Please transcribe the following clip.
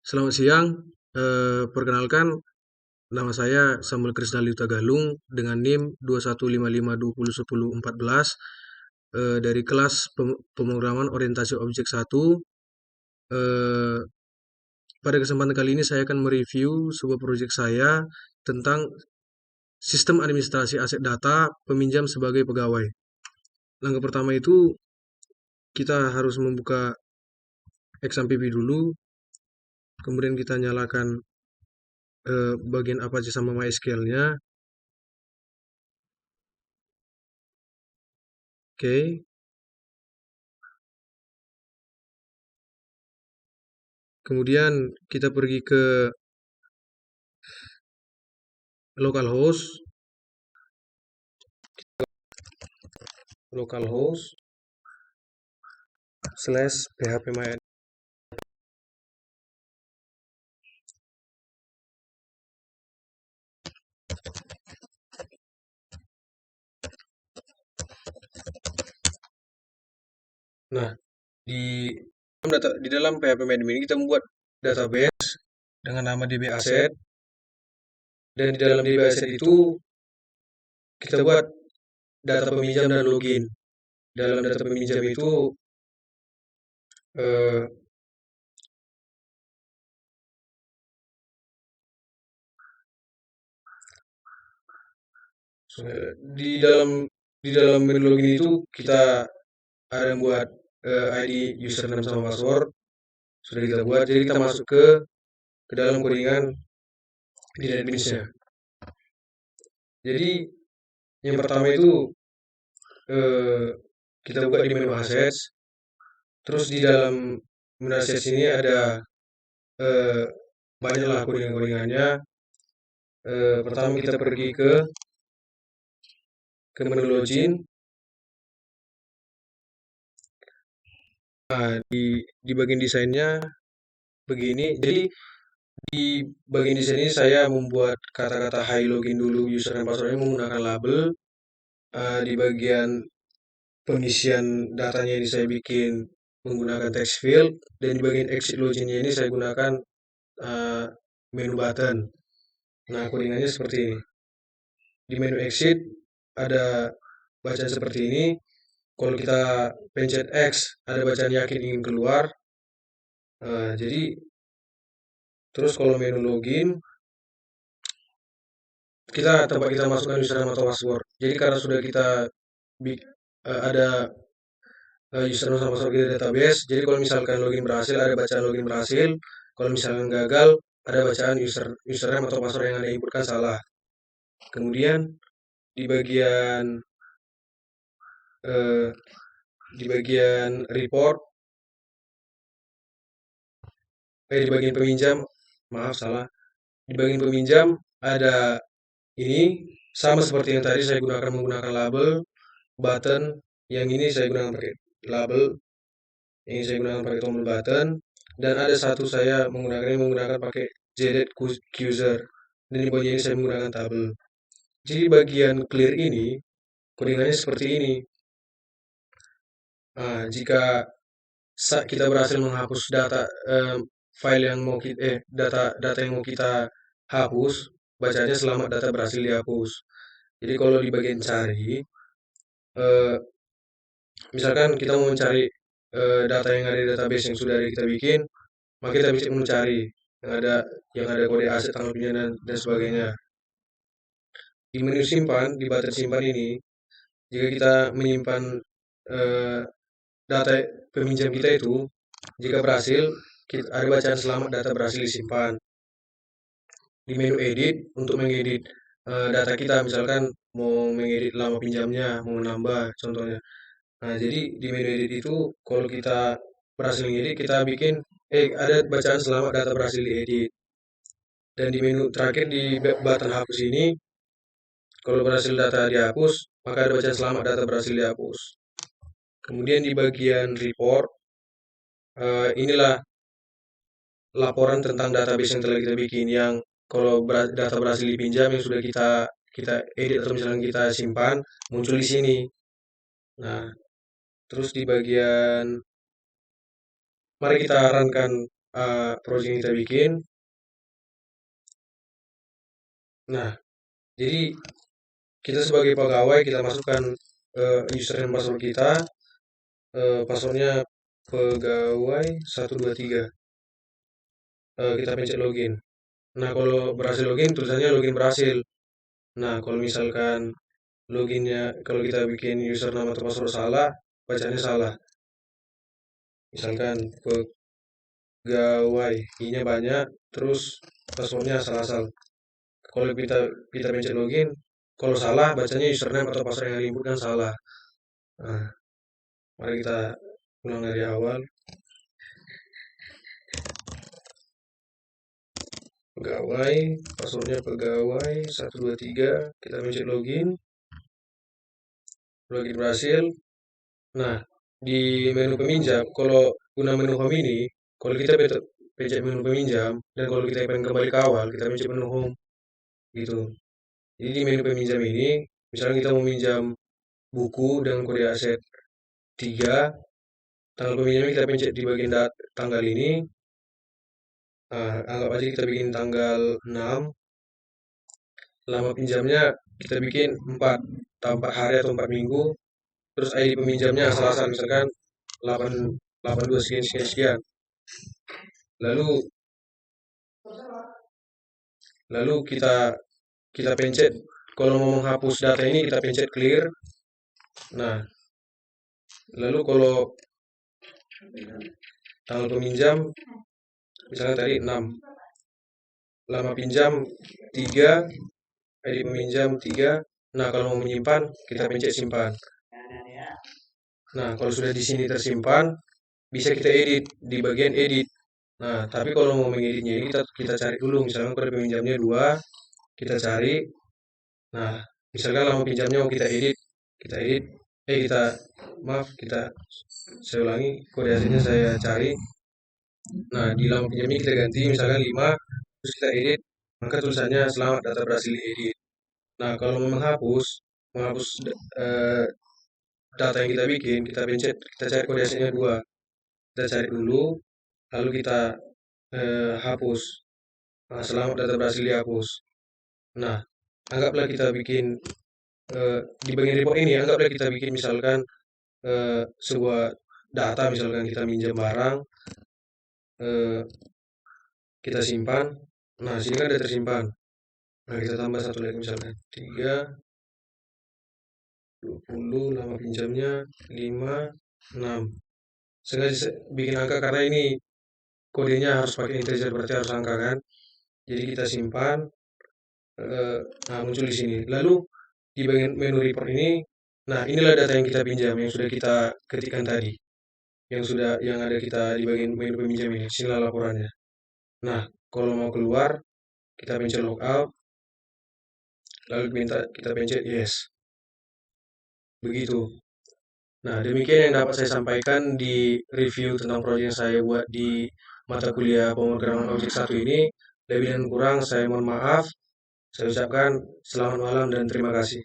Selamat siang, perkenalkan nama saya Samuel Krisnali Galung dengan NIM 2155201014 dari kelas pemrograman orientasi objek 1. Eh, Pada kesempatan kali ini saya akan mereview sebuah proyek saya tentang sistem administrasi aset data peminjam sebagai pegawai. Langkah pertama itu kita harus membuka XAMPP dulu, kemudian kita nyalakan bagian Apache sama MySQL-nya. Oke. Kemudian kita pergi ke localhost /phpMyAdmin. Nah, di dalam phpMyAdmin ini kita membuat database dengan nama DB Asset, dan di dalam DB Asset itu kita buat data peminjam dan login. Dalam data peminjam itu eh, di dalam menu login itu kita ada buat ID, username sama password sudah kita buat. Jadi kita masuk ke dalam codingan di adminsnya. Jadi yang pertama itu kita buka di menu assets. Terus di dalam menu assets ini ada banyaklah codingan-codingannya. Pertama kita pergi ke menu login. Nah, di bagian desainnya begini. Jadi di bagian desain ini saya membuat kata-kata hi login dulu, user dan passwordnya menggunakan label. Di bagian pengisian datanya ini saya bikin menggunakan text field, dan di bagian exit loginnya ini saya gunakan menu button. Nah, codingannya seperti ini. Di menu exit ada bacaan seperti ini. Kalau kita pencet X, ada bacaan yakin ingin keluar. Jadi terus kalau menu login, kita masukkan username atau password. Jadi karena sudah kita ada username sama password di database, jadi kalau misalkan login berhasil, ada bacaan login berhasil. Kalau misalkan gagal, ada bacaan username atau password yang Anda inputkan salah. Kemudian di bagian report, di bagian peminjam, maaf salah. Di bagian peminjam ada ini sama seperti yang tadi saya menggunakan label, button. Yang ini saya gunakan pakai label, yang ini saya gunakan pakai tombol button, dan ada satu saya menggunakan pakai JDET user, dan di bagian ini saya menggunakan tabel. Jadi bagian clear ini codingannya seperti ini. Jika kita berhasil menghapus file yang mau data yang mau kita hapus, bacanya selamat data berhasil dihapus. Jadi kalau di bagian cari, misalkan kita mau mencari data yang ada di database yang sudah kita bikin, maka kita bisa mencari yang ada kode aset, tanggal pinjaman dan sebagainya. Di menu simpan, di button simpan ini, jika kita menyimpan data peminjam kita itu, jika berhasil, ada bacaan selamat data berhasil disimpan. Di menu edit, untuk mengedit data kita, misalkan mau mengedit lama pinjamnya, mau menambah contohnya. Nah, jadi di menu edit itu, kalau kita berhasil mengedit, kita bikin ada bacaan selamat data berhasil diedit. Dan di menu terakhir di button hapus ini, kalau berhasil data dihapus, maka ada bacaan selamat data berhasil dihapus. Kemudian di bagian report, inilah laporan tentang database yang telah kita bikin, yang kalau data berhasil dipinjam yang sudah kita edit atau misalnya kita simpan, muncul di sini. Nah, terus di bagian mari kita runkan project yang kita bikin. Nah, jadi kita sebagai pegawai kita masukkan user dan password kita, passwordnya pegawai 123. Kita pencet login. Nah, kalau berhasil login, tulisannya login berhasil. Nah, kalau misalkan loginnya, kalau kita bikin username atau password salah, bacanya salah. Misalkan pegawai, i-nya banyak, terus passwordnya asal-asal. Kalau kita pencet login, kalau salah bacanya username atau password yang diinput kan salah. Nah, mari kita ulang dari awal. Pegawai, passwordnya pegawai 123, kita pencet login, login berhasil. Nah, di menu peminjam, kalau guna menu home ini, kalau kita pencet menu peminjam, dan kalau kita pengen kembali ke awal, kita pencet menu home, gitu. Jadi di menu peminjam ini, misalnya kita mau minjam buku dengan kode aset 3, tanggal peminjamnya kita pencet di bagian tanggal ini. Anggap aja kita bikin tanggal 6. Lama pinjamnya kita bikin 4, 4 hari atau 4 minggu. Terus ID peminjamnya asal-asal, misalkan 82 sekian sekian sekian. Lalu kita pencet, kalau mau menghapus data ini kita pencet clear. Nah, lalu kalau tanggal peminjam misalnya tadi 6, lama pinjam 3, ID peminjam 3. Nah, kalau mau menyimpan kita pencet simpan. Nah, kalau sudah di sini tersimpan, bisa kita edit di bagian edit. Nah, tapi kalau mau mengeditnya ini kita cari dulu, misalkan kode peminjamnya 2, kita cari. Nah, misalkan lama pinjamnya mau kita edit, saya ulangi, kode asetnya saya cari. Nah, di lama pinjamnya kita ganti misalkan 5, terus kita edit, maka tulisannya selamat data berhasil diedit. Nah, kalau mau menghapus eh, data yang kita bikin, kita pencet, kita cari kode asetnya 2. Kita cari dulu, lalu kita hapus. Nah, selamat data berhasil dihapus. Nah, anggaplah kita bikin di bagian report ini, anggaplah kita bikin misalkan sebuah data, misalkan kita minjam barang, eh, kita simpan. Nah, sini kan ada tersimpan. Nah, kita tambah satu lagi misalkan 3, 20, lama pinjamnya 5, 6. Sengaja bikin angka karena ini kodenya harus pakai integer, berarti harus angka kan. Jadi kita simpan. Nah, muncul di sini. Lalu di bagian menu report ini, nah inilah data yang kita pinjam, yang sudah kita ketikkan tadi, yang ada kita di bagian menu peminjam ini. Sinilah laporannya. Nah, kalau mau keluar, kita pencet logout, lalu kita pencet yes. Begitu. Nah, demikian yang dapat saya sampaikan di review tentang proyek yang saya buat di mata kuliah pemrograman objek 1 ini. Lebih dan kurang saya mohon maaf. Saya ucapkan selamat malam dan terima kasih.